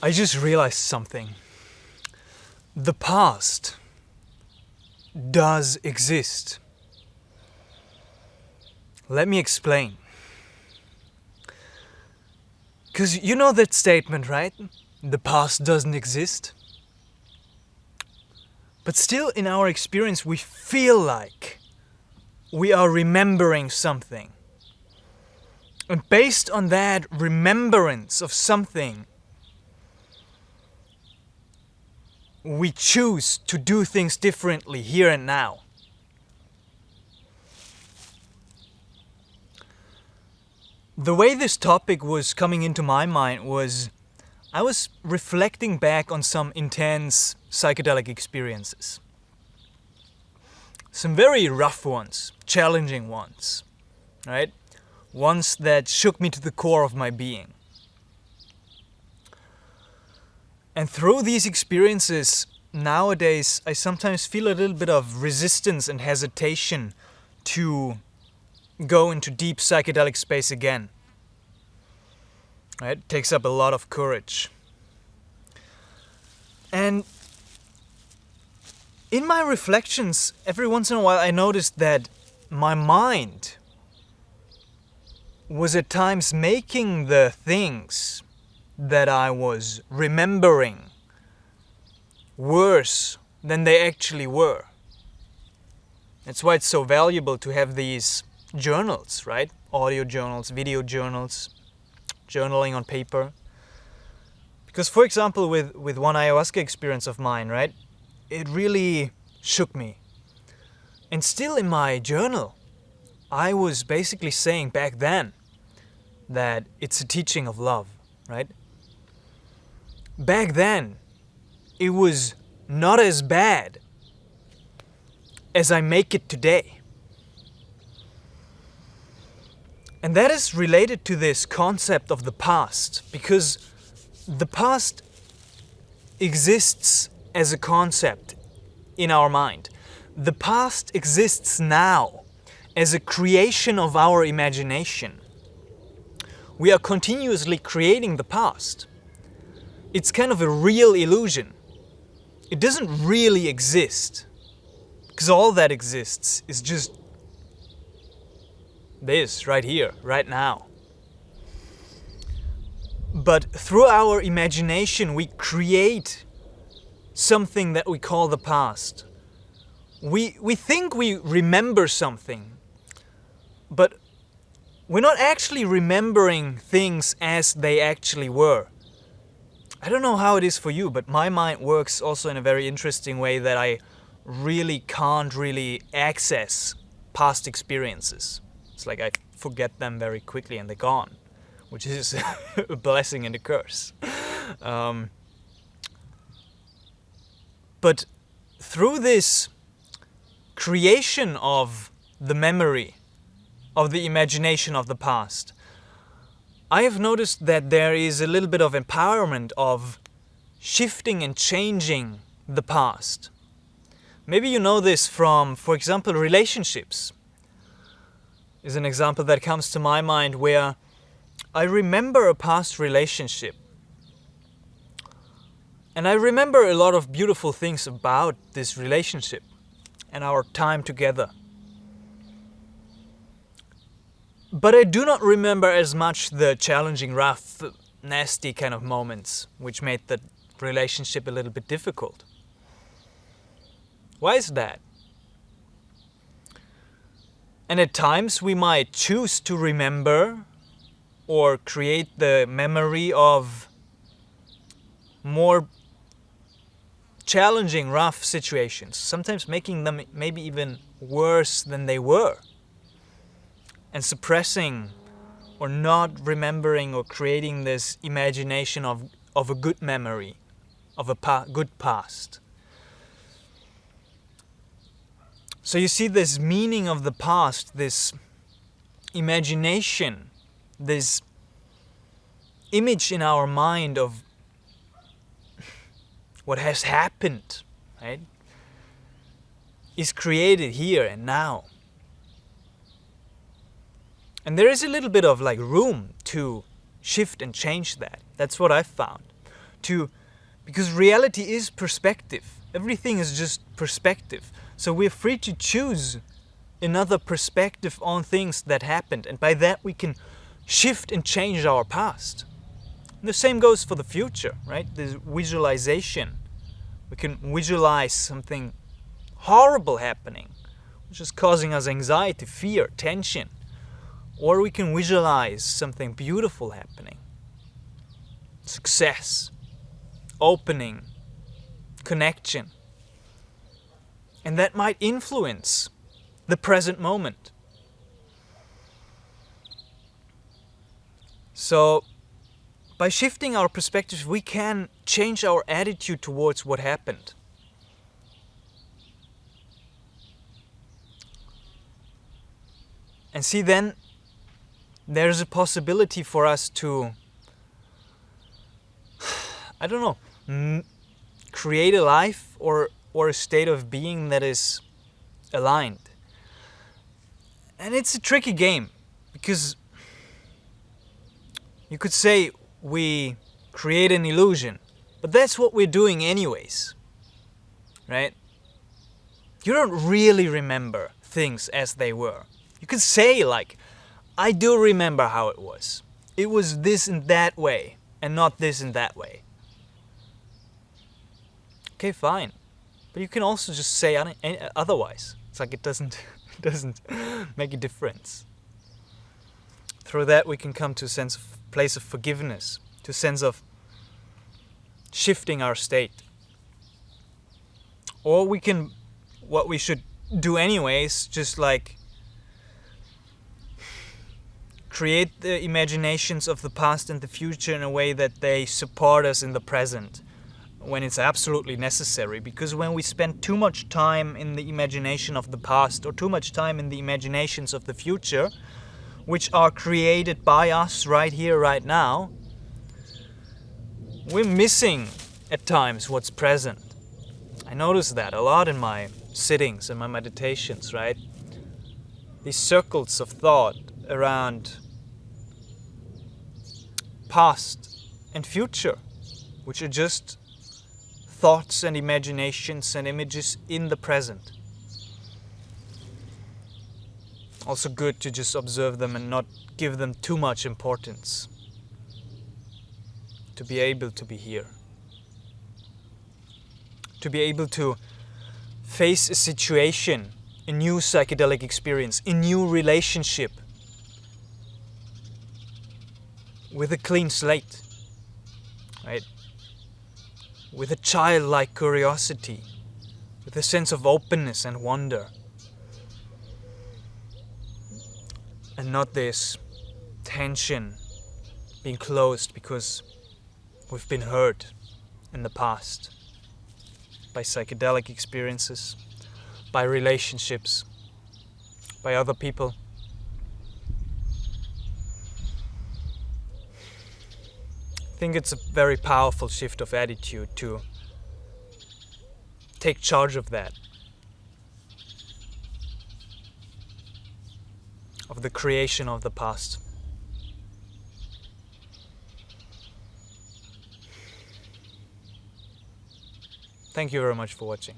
I just realized something. The past does exist. Let me explain. Because you know that statement, right? The past doesn't exist. But still, in our experience, we feel like we are remembering something. And based on that remembrance of something, we choose to do things differently here and now. The way this topic was coming into my mind was I was reflecting back on some intense psychedelic experiences. Some very rough ones, challenging ones, right? Ones that shook me to the core of my being. And through these experiences, nowadays, I sometimes feel a little bit of resistance and hesitation to go into deep psychedelic space again. Right? It takes up a lot of courage. And in my reflections, every once in a while I noticed that my mind was at times making the things that I was remembering worse than they actually were. That's why it's so valuable to have these journals, right? Audio journals, video journals, journaling on paper. Because for example, with one ayahuasca experience of mine, right? It really shook me. And still in my journal, I was basically saying back then that it's a teaching of love, right? Back then, it was not as bad as I make it today. And that is related to this concept of the past, because the past exists as a concept in our mind. The past exists now as a creation of our imagination. We are continuously creating the past. It's kind of a real illusion. It doesn't really exist, because all that exists is just this right here, right now. But through our imagination, we create something that we call the past. We think we remember something, but we're not actually remembering things as they actually were. I don't know how it is for you, but my mind works also in a very interesting way that I can't really access past experiences. It's like I forget them very quickly and they're gone, which is a blessing and a curse. But through this creation of the memory, of the imagination of the past, I have noticed that there is a little bit of empowerment of shifting and changing the past. Maybe you know this from, for example, relationships. Is an example that comes to my mind where I remember a past relationship. And I remember a lot of beautiful things about this relationship and our time together. But I do not remember as much the challenging, rough, nasty kind of moments which made the relationship a little bit difficult. Why is that? And at times we might choose to remember or create the memory of more challenging, rough situations, sometimes making them maybe even worse than they were, and suppressing or not remembering or creating this imagination of a good memory, of a good past. So you see this meaning of the past, this imagination, this image in our mind of what has happened, right, is created here and now. And there is a little bit of room to shift and change that. That's what I've found. to, because reality is perspective. Everything is just perspective. So we're free to choose another perspective on things that happened, and by that we can shift and change our past. And the same goes for the future, right? There's visualization. We can visualize something horrible happening, which is causing us anxiety, fear, tension. Or we can visualize something beautiful happening. Success, opening, connection. And that might influence the present moment. So, by shifting our perspective, we can change our attitude towards what happened. And see, then there's a possibility for us to, I don't know, create a life or a state of being that is aligned. And it's a tricky game, because you could say we create an illusion, but that's what we're doing anyways, right? You don't really remember things as they were. You could say, like, I do remember how it was. It was this and that way, and not this and that way. Okay, fine. But you can also just say otherwise. It's like it doesn't make a difference. Through that we can come to a place of forgiveness, to a sense of shifting our state. Or we can, what we should do anyways, just like create the imaginations of the past and the future in a way that they support us in the present when it's absolutely necessary. Because when we spend too much time in the imagination of the past or too much time in the imaginations of the future, which are created by us right here, right now, we're missing at times what's present. I notice that a lot in my sittings and my meditations, right? These circles of thought around past and future, which are just thoughts and imaginations and images in the present. Also good to just observe them and not give them too much importance. To be able to be here. To be able to face a situation, a new psychedelic experience, a new relationship with a clean slate, right? With a childlike curiosity, with a sense of openness and wonder. And not this tension being closed because we've been hurt in the past by psychedelic experiences, by relationships, by other people. I think it's a very powerful shift of attitude to take charge of that, of the creation of the past. Thank you very much for watching.